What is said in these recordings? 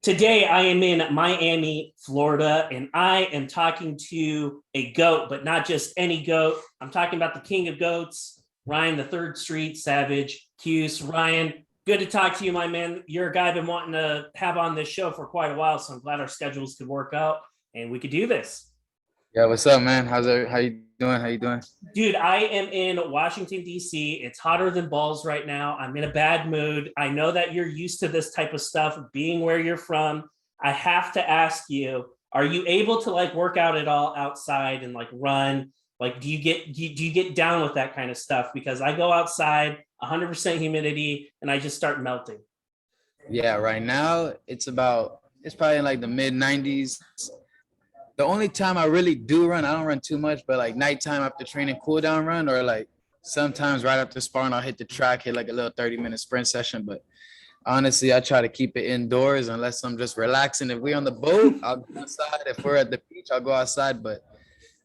Today, I am in Miami, Florida, and I am talking to a goat, but not just any goat. I'm talking about the king of goats, Ryan, the Third Street Savage, Kuse. Ryan, good to talk to you, my man. You're a guy I've been wanting to have on this show for quite a while, so I'm glad our schedules could work out and we could do this. Yeah, what's up, man? How you doing? How you doing? Dude, I am in Washington, D.C. It's hotter than balls right now. I'm in a bad mood. I know that you're used to this type of stuff, being where you're from. I have to ask you, are you able to like work out at all outside and like run? Like, do you get down with that kind of stuff? Because I go outside, 100% humidity, and I just start melting. Yeah, right now it's probably in like the mid 90s. The only time I really do run, I don't run too much, but like nighttime after training, cool down run, or like sometimes right after sparring, I'll hit the track, hit like a little 30-minute sprint session. But honestly, I try to keep it indoors unless I'm just relaxing. If we're on the boat, I'll go outside. If we're at the beach, I'll go outside. But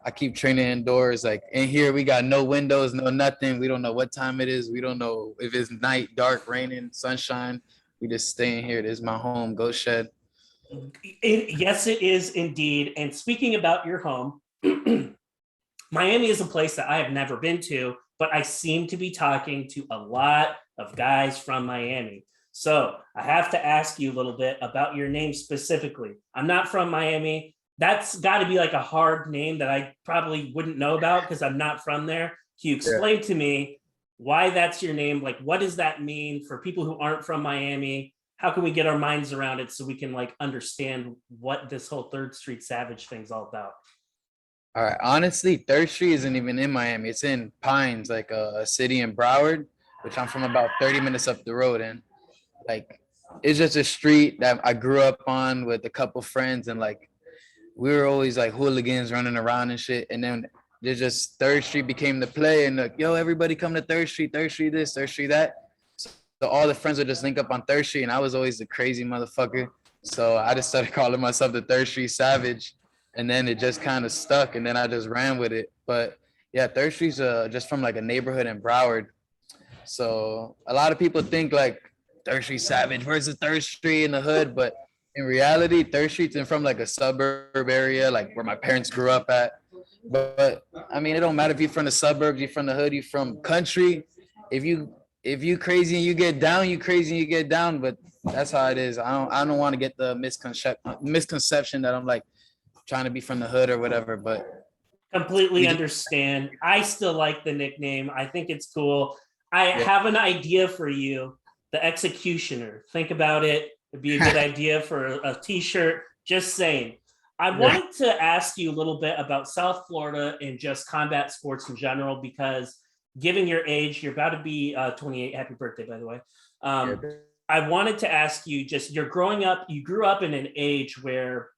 I keep training indoors. Like in here, we got no windows, no nothing. We don't know what time it is. We don't know if it's night, dark, raining, sunshine. We just stay in here. This is my home, Ghost Shed. Yes, it is indeed. And speaking about your home, Miami is a place that I have never been to, but I seem to be talking to a lot of guys from Miami. So I have to ask you a little bit about your name specifically. I'm not from Miami. That's got to be like a hard name that I probably wouldn't know about because I'm not from there. Can you explain to me why that's your name? Like, what does that mean for people who aren't from Miami? How can we get our minds around it so we can like understand what this whole Third Street Savage thing's all about? All right. Honestly, Third Street isn't even in Miami. It's in Pines, like a city in Broward, which I'm from about 30 minutes up the road. And like, it's just a street that I grew up on with a couple friends. And like, we were always like hooligans running around and shit. And then there's just Third Street became the play. And like, yo, everybody come to Third Street this, Third Street that. So all the friends would just link up on Third Street. And I was always the crazy motherfucker. So I just started calling myself the Third Street Savage. And then it just kind of stuck, and then I just ran with it. But yeah, Third Street's just from like a neighborhood in Broward. So a lot of people think like Third Street Savage, where's the Third Street in the hood? But in reality, Third Street's in from like a suburb area, like where my parents grew up at. But I mean, it don't matter if you're from the suburbs, you're from the hood, you're from country. If you crazy and you get down, you crazy and you get down. But that's how it is. I don't want to get the misconception that I'm like trying to be from the hood or whatever, but Completely understand. I still like the nickname. I think it's cool. I have an idea for you, the Executioner. Think about it. It'd be a good idea for a t-shirt. Just saying. I wanted to ask you a little bit about South Florida and just combat sports in general, because given your age, you're about to be 28. Happy birthday, by the way. I wanted to ask you, just you're growing up, you grew up in an age where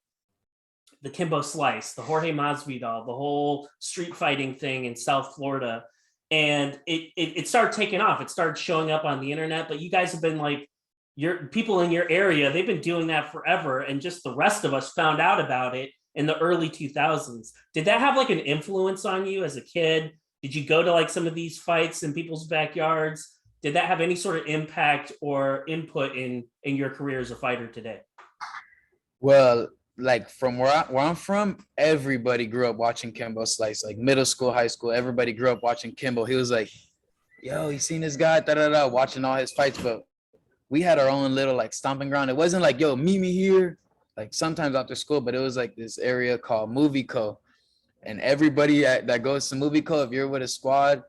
the Kimbo Slice, the Jorge Masvidal, the whole street fighting thing in South Florida. And it started taking off. It started showing up on the internet, but you guys have been like, your people in your area, they've been doing that forever. And just the rest of us found out about it in the early 2000s. Did that have like an influence on you as a kid? Did you go to like some of these fights in people's backyards? Did that have any sort of impact or input in your career as a fighter today? well, like from where I'm from, everybody grew up watching Kimbo Slice, like middle school, high school, everybody grew up watching Kimbo. He was like, yo, you seen this guy, da da da, watching all his fights. But we had our own little like stomping ground. It wasn't like, yo, meet me here, like sometimes after school, but it was like this area called Movie Co. And everybody that goes to Movie Co, if you're with a squad,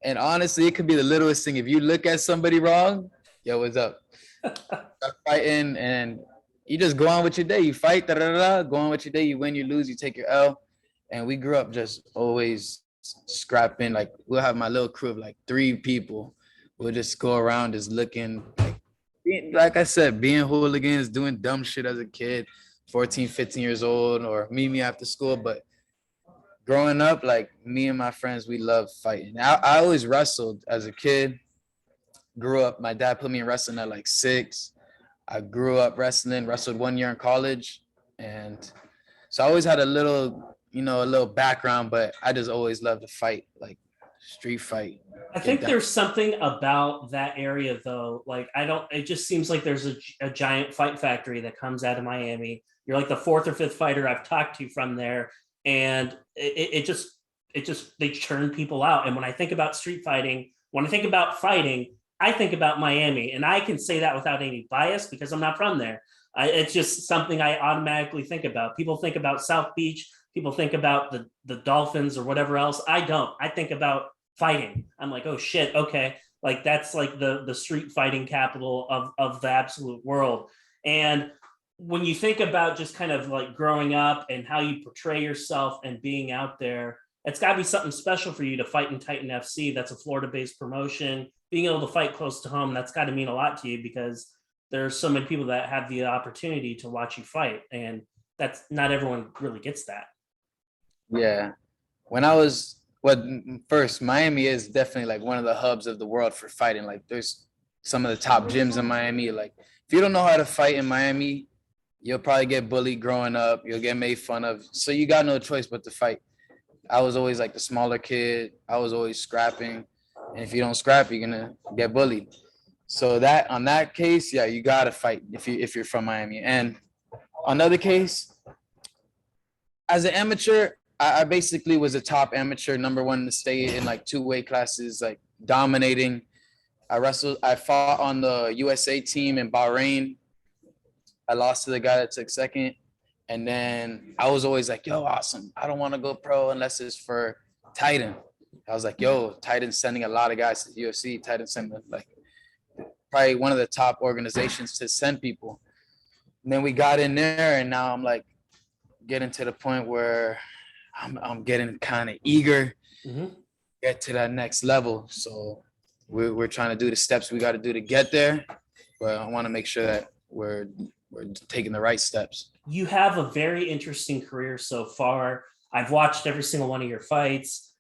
and honestly, it could be the littlest thing. If you look at somebody wrong, yo, what's up? Start fighting, and you just go on with your day. You fight, da da da, go on with your day. You win, you lose, you take your L. And we grew up just always scrapping. Like we'll have my little crew of like 3 people. We'll just go around just looking like I said, being hooligans, doing dumb shit as a kid, 14, 15 years old, or meet me after school. But growing up, like me and my friends, we love fighting. I always wrestled as a kid. Grew up, my dad put me in wrestling at like 6. I grew up wrestling, wrestled 1 year in college. And so I always had a little background, but I just always loved to fight. Like street fight. I think there's something about that area though. Like it just seems like there's a giant fight factory that comes out of Miami. You're like the fourth or fifth fighter I've talked to from there. And they churn people out. And when I think about street fighting, when I think about fighting, I think about Miami. And I can say that without any bias because I'm not from there. It's just something I automatically think about. People think about South Beach. People think about the Dolphins or whatever else. I don't. I think about fighting. I'm like, oh shit, okay. Like that's like the street fighting capital of the absolute world. And when you think about just kind of like growing up and how you portray yourself and being out there, it's got to be something special for you to fight in Titan FC. That's a Florida-based promotion. Being able to fight close to home, that's got to mean a lot to you because there's so many people that have the opportunity to watch you fight, and that's not everyone really gets that. Yeah. When I was first, Miami is definitely like one of the hubs of the world for fighting. Like there's some of the top gyms in Miami. Like if you don't know how to fight in Miami, you'll probably get bullied growing up. You'll get made fun of. So you got no choice but to fight. I was always like the smaller kid. I was always scrapping. And if you don't scrap, you're gonna get bullied. So that on that case, yeah, you gotta fight if you're from Miami. And another case, as an amateur, I basically was a top amateur, number one in the state in like 2 weight classes, like dominating. I fought on the USA team in Bahrain. I lost to the guy that took second. And then I was always like, yo, awesome. I don't want to go pro unless it's for Titan. I was like, yo, Titan's sending a lot of guys to the UFC. Titan's sending like probably one of the top organizations to send people. And then we got in there and now I'm like getting to the point where I'm getting kind of eager get to that next level. So we're trying to do the steps we got to do to get there. But I want to make sure that we're taking the right steps. You have a very interesting career so far. I've watched every single one of your fights,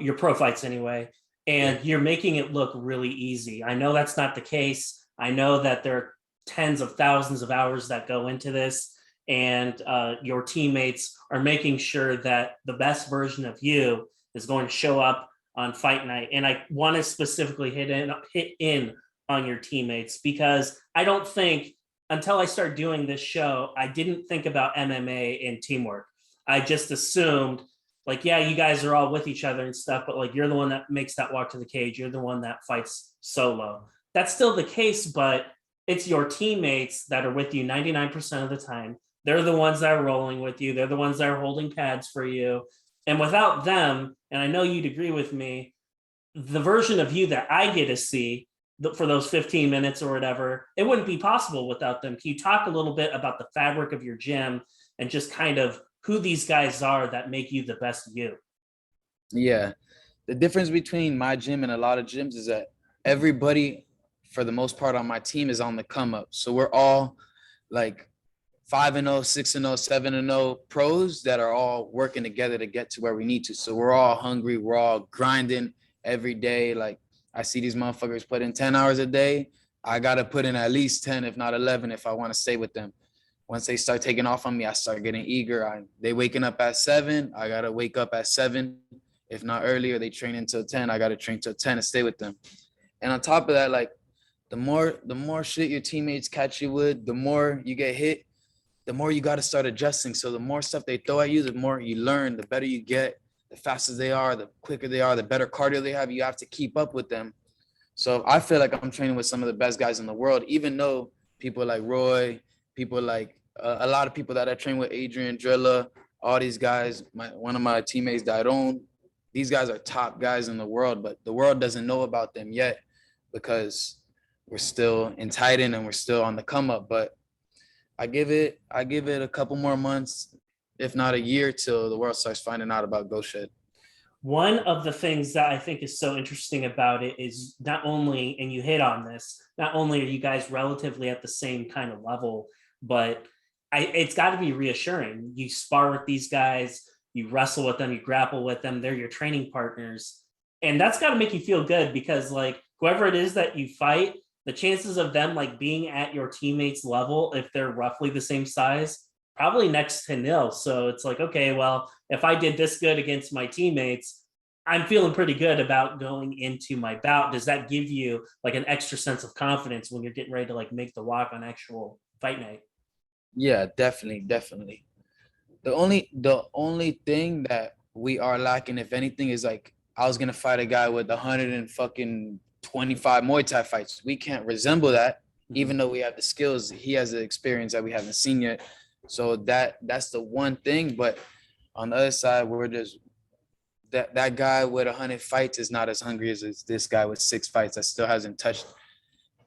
your pro fights anyway, and you're making it look really easy. I know that's not the case. I know that there are tens of thousands of hours that go into this, and your teammates are making sure that the best version of you is going to show up on fight night. And I want to specifically hit in on your teammates because I don't think, until I started doing this show, I didn't think about MMA and teamwork. I just assumed like, yeah, you guys are all with each other and stuff, but like you're the one that makes that walk to the cage. You're the one that fights solo. That's still the case, but it's your teammates that are with you 99% of the time. They're the ones that are rolling with you. They're the ones that are holding pads for you. And without them, and I know you'd agree with me, the version of you that I get to see for those 15 minutes or whatever, it wouldn't be possible without them. Can you talk a little bit about the fabric of your gym and just kind of who these guys are that make you the best you? Yeah. The difference between my gym and a lot of gyms is that everybody, for the most part on my team, is on the come up. So we're all like 5-0, 6-0, 7-0 pros that are all working together to get to where we need to. So we're all hungry. We're all grinding every day. Like I see these motherfuckers put in 10 hours a day. I got to put in at least 10, if not 11, if I want to stay with them. Once they start taking off on me, I start getting eager. They waking up at 7. I got to wake up at 7. If not earlier, they train until 10. I got to train till 10 and stay with them. And on top of that, like the more shit your teammates catch you with, the more you get hit, the more you got to start adjusting. So the more stuff they throw at you, the more you learn, the better you get, the faster they are, the quicker they are, the better cardio they have. You have to keep up with them. So I feel like I'm training with some of the best guys in the world, even though people like Roy, people like a lot of people that I train with, Adrian, Drilla, all these guys, one of my teammates, Dairon, these guys are top guys in the world, but the world doesn't know about them yet because we're still in Titan and we're still on the come up. But I give it a couple more months, if not a year, till the world starts finding out about Go Shed. One of the things that I think is so interesting about it is not only, and you hit on this, not only are you guys relatively at the same kind of level, but it's got to be reassuring. You spar with these guys, you wrestle with them, you grapple with them, they're your training partners. And that's got to make you feel good because like whoever it is that you fight, the chances of them like being at your teammates level, if they're roughly the same size, probably next to nil. So it's like, okay, well, if I did this good against my teammates, I'm feeling pretty good about going into my bout. Does that give you like an extra sense of confidence when you're getting ready to like make the walk on actual fight night? Yeah, definitely, definitely. The only thing that we are lacking, if anything, is like I was gonna fight a guy with 125 Muay Thai fights. We can't resemble that, even though we have the skills. He has the experience that we haven't seen yet. So that's the one thing. But on the other side, we're just that guy with 100 fights is not as hungry as this guy with 6 fights that still hasn't touched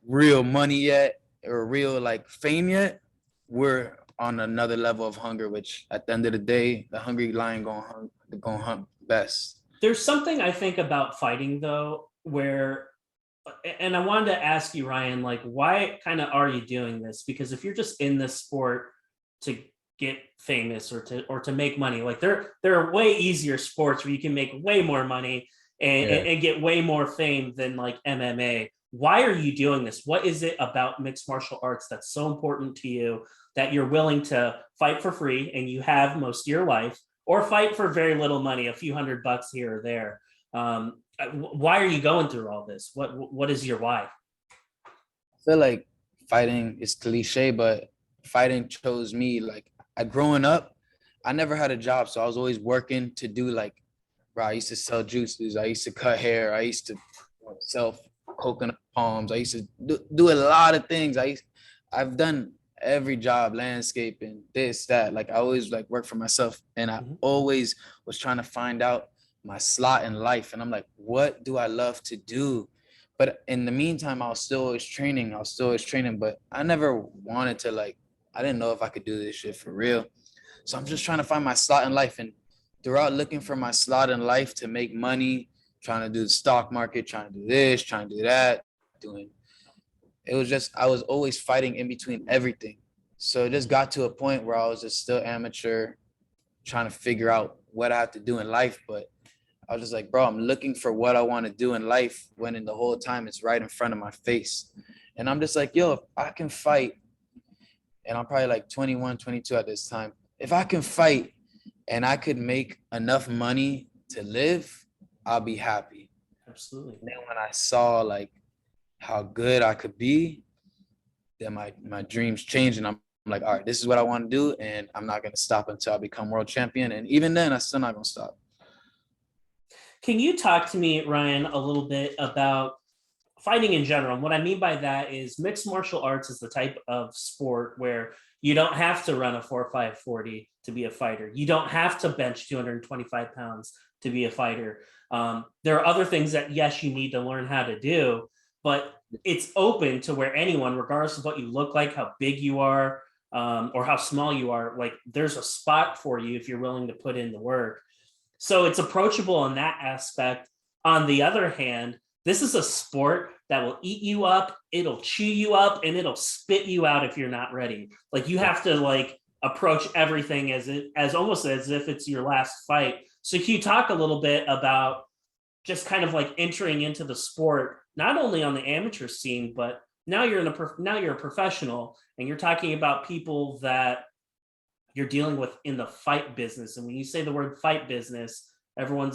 real money yet or real like fame yet. We're on another level of hunger, which at the end of the day, the hungry lion gonna hunt best. There's something I think about fighting though, where, and I wanted to ask you, Ryan, like, why kind of are you doing this? Because if you're just in this sport to get famous or to make money, like there are way easier sports where you can make way more money Yeah. and get way more fame than like MMA. Why are you doing this? What is it about mixed martial arts that's so important to you that you're willing to fight for free and you have most of your life, or fight for very little money, a few $100 here or there? Why are you going through all this? What is your why? I feel like fighting is cliche, but fighting chose me. Like I growing up, I never had a job, so I was always working to do like, bro. I used to sell juices. I used to cut hair. I used to sell coconut palms. I used to do a lot of things. I've done every job, landscaping, this, that. Like I always like work for myself, and I Mhm. always was trying to find out my slot in life. And I'm like, what do I love to do? But in the meantime, I was still always training. I was still always training, but I never wanted to like. I didn't know if I could do this shit for real. So I'm just trying to find my slot in life, and throughout looking for my slot in life to make money, trying to do the stock market, trying to do this, trying to do that, doing it was just I was always fighting in between everything. So it just got to a point where I was just still amateur, trying to figure out what I have to do in life. But I was just like, bro, I'm looking for what I want to do in life when in the whole time it's right in front of my face. And I'm just like, yo, if I can fight, and I'm probably like 21, 22 at this time. If I can fight and I could make enough money to live, I'll be happy. Absolutely. And then when I saw like how good I could be, then my dreams changed, and I'm like, all right, this is what I want to do, and I'm not gonna stop until I become world champion. And even then, I'm still not gonna stop. Can you talk to me, Ryan, a little bit about fighting in general? And what I mean by that is mixed martial arts is the type of sport where you don't have to run a 4.5 40 to be a fighter. You don't have to bench 225 pounds to be a fighter. There are other things that, yes, you need to learn how to do, but it's open to where anyone, regardless of what you look like, how big you are, or how small you are, like there's a spot for you if you're willing to put in the work. So it's approachable in that aspect. On the other hand, this is a sport that will eat you up, it'll chew you up, and it'll spit you out if you're not ready. Like you have to like approach everything as almost as if it's your last fight. So can you talk a little bit about just kind of like entering into the sport, not only on the amateur scene, but now you're a professional and you're talking about people that you're dealing with in the fight business. And when you say the word fight business, everyone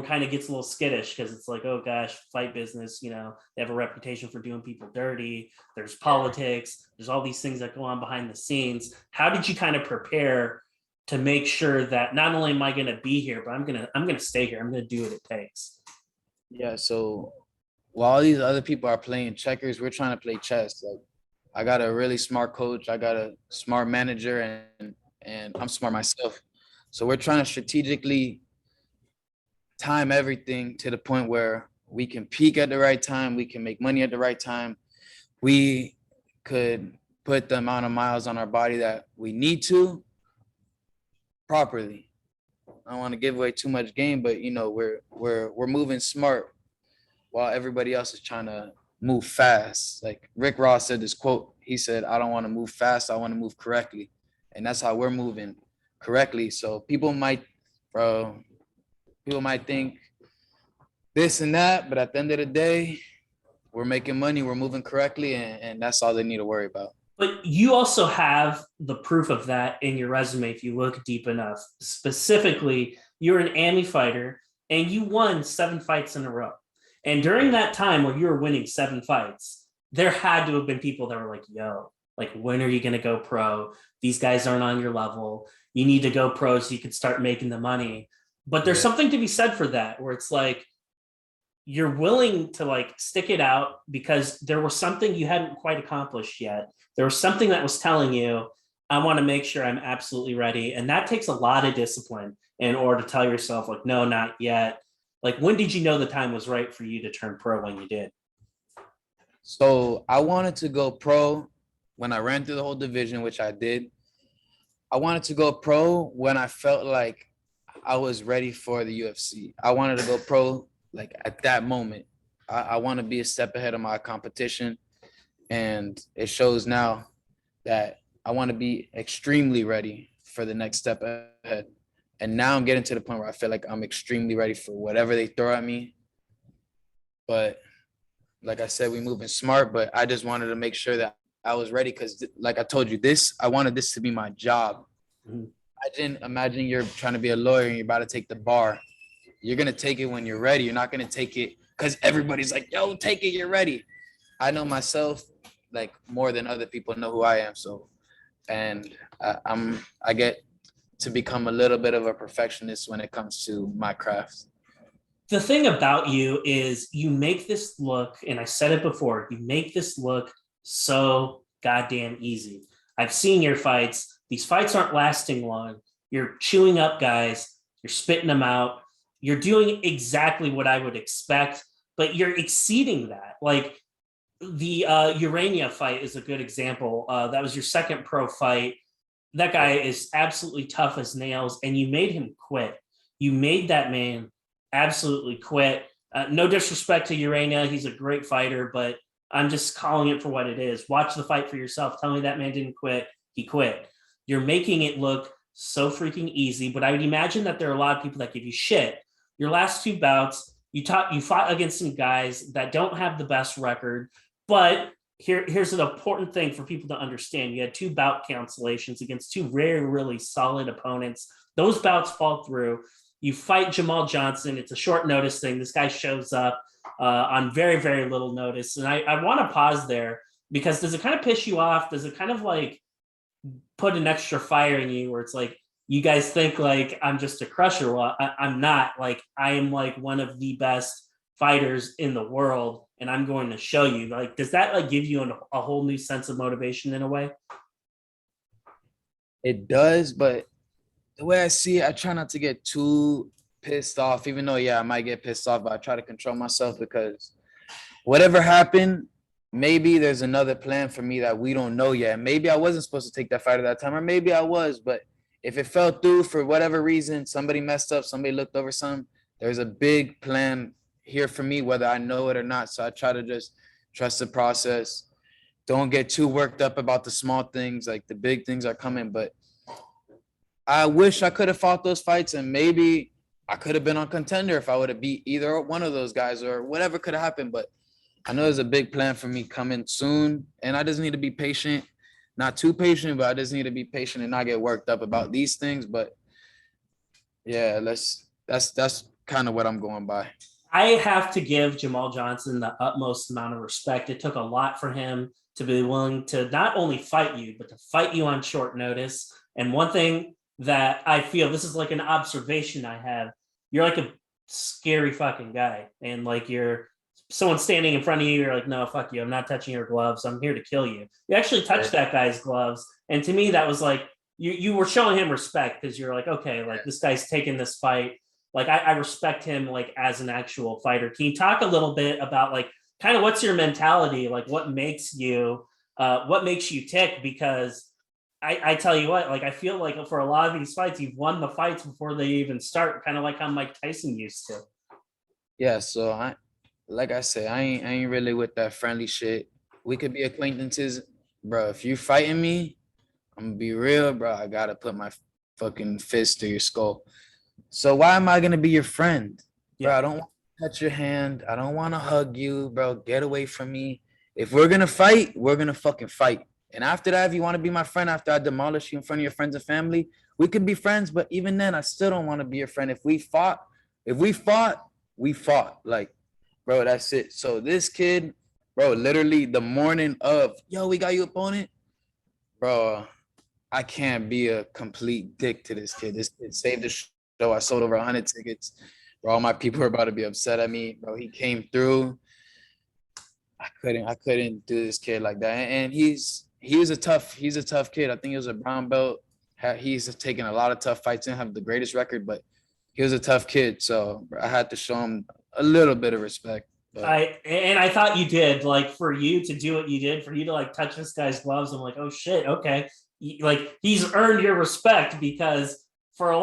kind of gets a little skittish because it's like, oh gosh, fight business, they have a reputation for doing people dirty. There's politics, there's all these things that go on behind the scenes. How did you kind of prepare to make sure that not only am I going to be here, but I'm going to stay here. I'm going to do what it takes. Yeah. So while these other people are playing checkers, we're trying to play chess. Like I got a really smart coach, I got a smart manager, and I'm smart myself. So we're trying to strategically time everything to the point where we can peak at the right time, we can make money at the right time, we could put the amount of miles on our body that we need to properly. I don't want to give away too much game, but we're moving smart while everybody else is trying to move fast. Like Rick Ross said this quote. He said, "I don't want to move fast. I want to move correctly," and that's how we're moving correctly. So bro, people might think this and that, but at the end of the day, we're making money, we're moving correctly, and that's all they need to worry about. But you also have the proof of that in your resume if you look deep enough. Specifically, you're an AMI fighter. and you won 7 fights in a row. And during that time where you were winning 7 fights, there had to have been people that were like, yo, like, when are you going to go pro? These guys aren't on your level. You need to go pro so you can start making the money. But there's something to be said for that, where it's like, you're willing to like stick it out because there was something you hadn't quite accomplished yet. There was something that was telling you, I want to make sure I'm absolutely ready. And that takes a lot of discipline in order to tell yourself, like, no, not yet. Like, when did you know the time was right for you to turn pro when you did? So I wanted to go pro when I ran through the whole division, which I did. I wanted to go pro when I felt like I was ready for the UFC. I wanted to go pro like at that moment. I want to be a step ahead of my competition. And it shows now that I want to be extremely ready for the next step ahead. And now I'm getting to the point where I feel like I'm extremely ready for whatever they throw at me. But like I said, we moving smart, but I just wanted to make sure that I was ready because, like I told you, I wanted this to be my job. Imagine you're trying to be a lawyer and you're about to take the bar. You're going to take it when you're ready. You're not going to take it because everybody's like, yo, take it, you're ready. I know myself like more than other people know who I am. So, and I get to become a little bit of a perfectionist when it comes to my craft. The thing about you is you make this look, and I said it before, you make this look so goddamn easy. I've seen your fights. These fights aren't lasting long. You're chewing up guys, you're spitting them out. You're doing exactly what I would expect, but you're exceeding that. Like the Urania fight is a good example. That was your second pro fight. That guy is absolutely tough as nails, and you made him quit. You made that man absolutely quit. No disrespect to Urania, he's a great fighter, but I'm just calling it for what it is. Watch the fight for yourself. Tell me that man didn't quit. He quit. You're making it look so freaking easy, but I would imagine that there are a lot of people that give you shit. Your last 2 bouts, you fought against some guys that don't have the best record, but here's an important thing for people to understand. You had 2 bout cancellations against 2 really solid opponents. Those bouts fall through. You fight Jamal Johnson. It's a short notice thing. This guy shows up on very, very little notice. And I want to pause there because does it kind of piss you off? Does it kind of like put an extra fire in you where it's like, you guys think like I'm just a crusher? Well, I'm not. Like, I am like one of the best fighters in the world, and I'm going to show you. Like, does that like give you a whole new sense of motivation in a way? It does, but the way I see it, I try not to get too pissed off, even though, yeah, I might get pissed off, but I try to control myself because whatever happened, maybe there's another plan for me that we don't know yet. Maybe I wasn't supposed to take that fight at that time, or maybe I was, but if it fell through for whatever reason, somebody messed up, somebody looked over something, there's a big plan here for me, whether I know it or not. So I try to just trust the process. Don't get too worked up about the small things, like the big things are coming, but I wish I could have fought those fights and maybe I could have been on Contender if I would have beat either one of those guys or whatever could have happened. But I know there's a big plan for me coming soon, and I just need to be patient. Not too patient, but I just need to be patient and not get worked up about these things. But yeah, that's kind of what I'm going by. I have to give Jamal Johnson the utmost amount of respect. It took a lot for him to be willing to not only fight you, but to fight you on short notice. And one thing that I feel, this is like an observation I have, you're like a scary fucking guy. And like you're someone standing in front of you, you're like, no, fuck you. I'm not touching your gloves. I'm here to kill you. You actually touched that guy's gloves. And to me, that was like, you were showing him respect because you're like, okay, like this guy's taking this fight. Like I respect him like as an actual fighter. Can you talk a little bit about like kind of what's your mentality? Like what makes you tick? Because I tell you what, like I feel like for a lot of these fights, you've won the fights before they even start, kind of like how Mike Tyson used to. Yeah, so like I said, I ain't really with that friendly shit. We could be acquaintances, bro. If you fighting me, I'm gonna be real, bro. I gotta put my fucking fist to your skull. So why am I gonna be your friend, bro? I don't want to touch your hand. I don't want to hug you, bro. Get away from me. If we're gonna fight, we're gonna fucking fight. And after that, if you want to be my friend, after I demolish you in front of your friends and family, we could be friends. But even then, I still don't want to be your friend. If we fought, If we fought, we fought. Like, bro, that's it. So this kid, bro, literally the morning of, yo, we got you opponent, bro. I can't be a complete dick to this kid. This kid saved the show. I sold over 100 tickets. Bro, all my people were about to be upset at me. Bro, he came through. I couldn't do this kid like that. And he's a tough kid. I think he was a brown belt. He's taken a lot of tough fights and have the greatest record, but he was a tough kid. So I had to show him a little bit of respect. But I thought you did, like, for you to do what you did, for you to like touch this guy's gloves. I'm like, oh shit, okay. Like, he's earned your respect, because for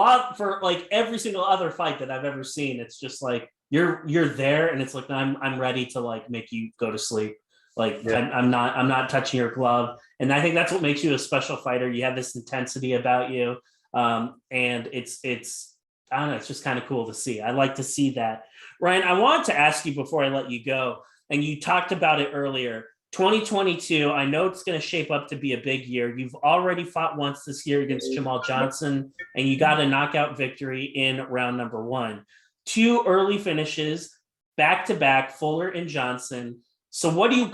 like every single other fight that I've ever seen, it's just like you're there, and it's like I'm ready to like make you go to sleep. Like, yeah. I'm not touching your glove, and I think that's what makes you a special fighter. You have this intensity about you, and it's I don't know, it's just kind of cool to see. I like to see that. Ryan, I wanted to ask you before I let you go, and you talked about it earlier. 2022, I know it's going to shape up to be a big year. You've already fought once this year against Jamal Johnson, and you got a knockout victory in round number 1. 2 early finishes, back to back, Fuller and Johnson. So, what do you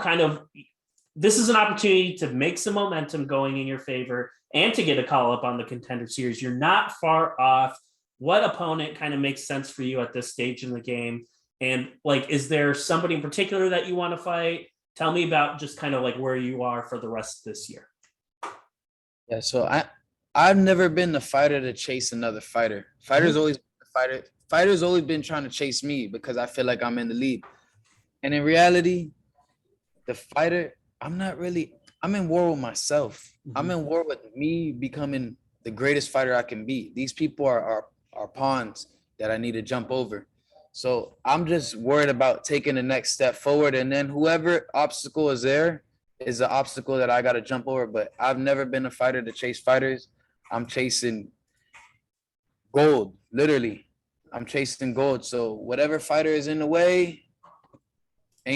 this is an opportunity to make some momentum going in your favor and to get a call up on the Contender Series. You're not far off. What opponent kind of makes sense for you at this stage in the game? And like, is there somebody in particular that you want to fight? Tell me about just kind of like where you are for the rest of this year. Yeah, so I've never been the fighter to chase another fighter. Fighters always been the fighter. Fighters always been trying to chase me because I feel like I'm in the lead. And in reality, the fighter, I'm in war with myself. I'm in war with me becoming the greatest fighter I can be. These people are pawns that I need to jump over. So I'm just worried about taking the next step forward, and then whoever obstacle is there is the obstacle that I got to jump over. But I've never been a fighter to chase fighters. I'm chasing gold, literally. I'm chasing gold. So whatever fighter is in the way, I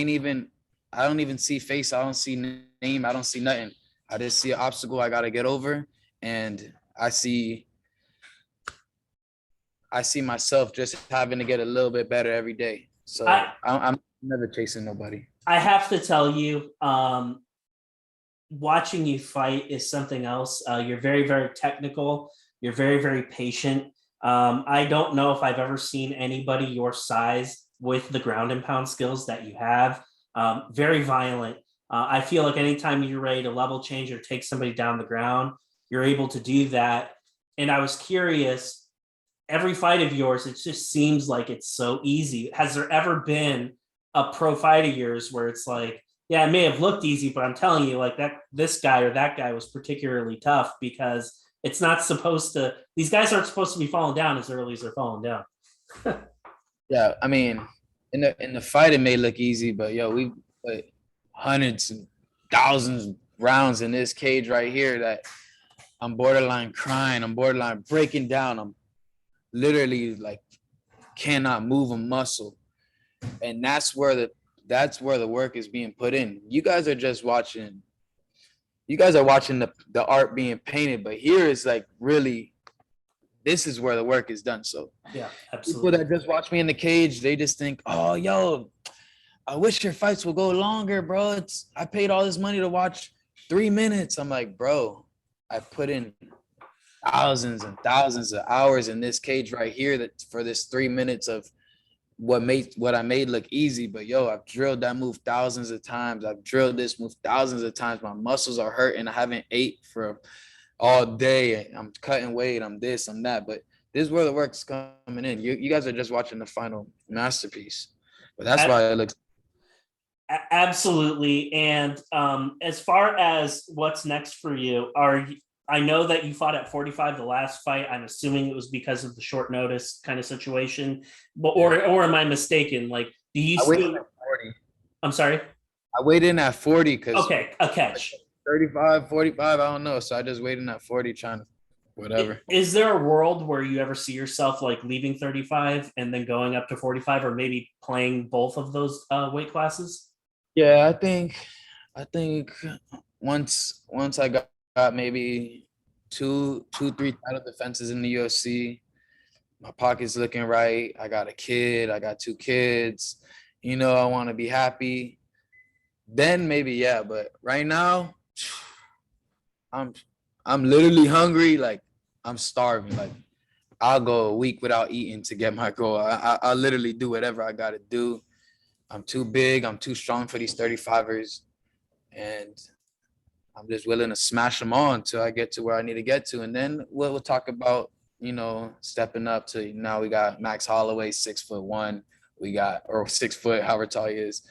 don't even see face. I don't see name. I don't see nothing. I just see an obstacle I got to get over. And I see myself just having to get a little bit better every day. So I'm never chasing nobody. I have to tell you, watching you fight is something else. You're very, very technical. You're very, very patient. I don't know if I've ever seen anybody your size with the ground and pound skills that you have. Very violent. I feel like anytime you're ready to level change or take somebody down the ground, you're able to do that. And I was curious, every fight of yours, it just seems like it's so easy. Has there ever been a pro fight of yours where it's like, yeah, it may have looked easy, but I'm telling you, like, that this guy or that guy was particularly tough, because it's not supposed to, these guys aren't supposed to be falling down as early as they're falling down. Yeah, I mean, in the fight it may look easy, but yo, we put hundreds and thousands of rounds in this cage right here that I'm borderline crying, I'm borderline breaking down, I'm literally like cannot move a muscle. And that's where the work is being put in. You guys are watching the art being painted, but here is like really, this is where the work is done. So yeah, absolutely. People that just watch me in the cage, they just think, oh, yo, I wish your fights would go longer, bro. I paid all this money to watch 3 minutes. I'm like, bro, I put in thousands and thousands of hours in this cage right here that for this 3 minutes of what I made look easy. But yo, I've drilled that move thousands of times. I've drilled this move thousands of times. My muscles are hurting. I haven't ate for all day. I'm cutting weight. I'm this, I'm that. But this is where the work's coming in. You guys are just watching the final masterpiece. But that's why it looks. Absolutely. And as far as what's next for you, I know that you fought at 45 the last fight. I'm assuming it was because of the short notice kind of situation, but or am I mistaken? Like, do you still? 40. I'm sorry. I weighed in at 40 because a catch. 35, 45, I don't know. So I just weighed in at 40, trying to whatever. Is there a world where you ever see yourself like leaving 35 and then going up to 45, or maybe playing both of those weight classes? Yeah, I think once I got maybe two, 3 title defenses in the UFC, My pocket's looking right. I got a kid. I got 2 kids. You know, I want to be happy. Then maybe, yeah. But right now, I'm I'm literally hungry. Like I'm starving. Like I'll go a week without eating to get my goal. I'll literally do whatever I got to do. I'm too big. I'm too strong for these 35ers. And I'm just willing to smash them all until I get to where I need to get to. And then we'll talk about, stepping up to now we got Max Holloway, 6'1". We got, or 6 foot, however tall he is.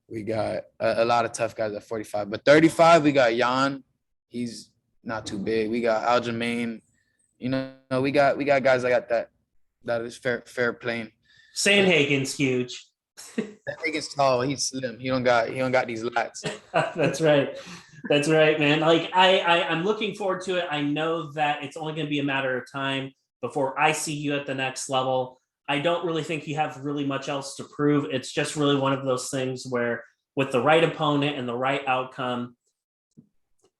We got a lot of tough guys at 45. But 35, we got Jan. He's not too big. We got Aljamain. We got guys like that is fair playing. Sandhagen's huge. Sandhagen's tall. He's slim. He don't got these lats. That's right. That's right, man. Like I'm looking forward to it. I know that it's only going to be a matter of time before I see you at the next level. I don't really think you have really much else to prove. It's just really one of those things where with the right opponent and the right outcome,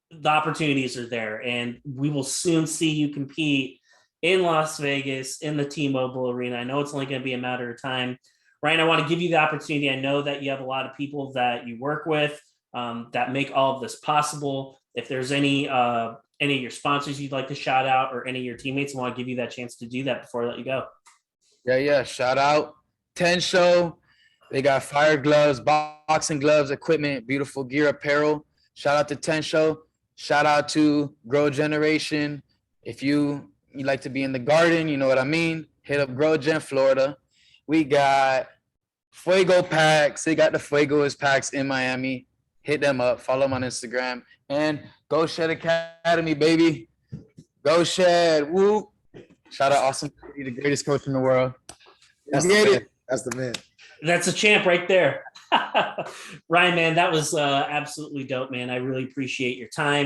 the opportunities are there, and we will soon see you compete in Las Vegas in the T-Mobile Arena. I know it's only going to be a matter of time. Ryan, I want to give you the opportunity. I know that you have a lot of people that you work with that make all of this possible. If there's any of your sponsors you'd like to shout out or any of your teammates, I want to give you that chance to do that before I let you go. Yeah. Shout out 10 Show. They got fire gloves, boxing gloves, equipment, beautiful gear, apparel. Shout out to 10 Show. Shout out to Grow Generation. If you like to be in the garden, you know what I mean, hit up Grow Gen Florida. We got Fuego packs. They got the Fuego's packs in Miami. Hit them up. Follow them on Instagram. And Go Shed Academy, baby. Go Shed. Woo. Shout out Awesome, the greatest coach in the world. That's the man. That's the man. That's a champ right there. Ryan, man, that was absolutely dope, man. I really appreciate your time.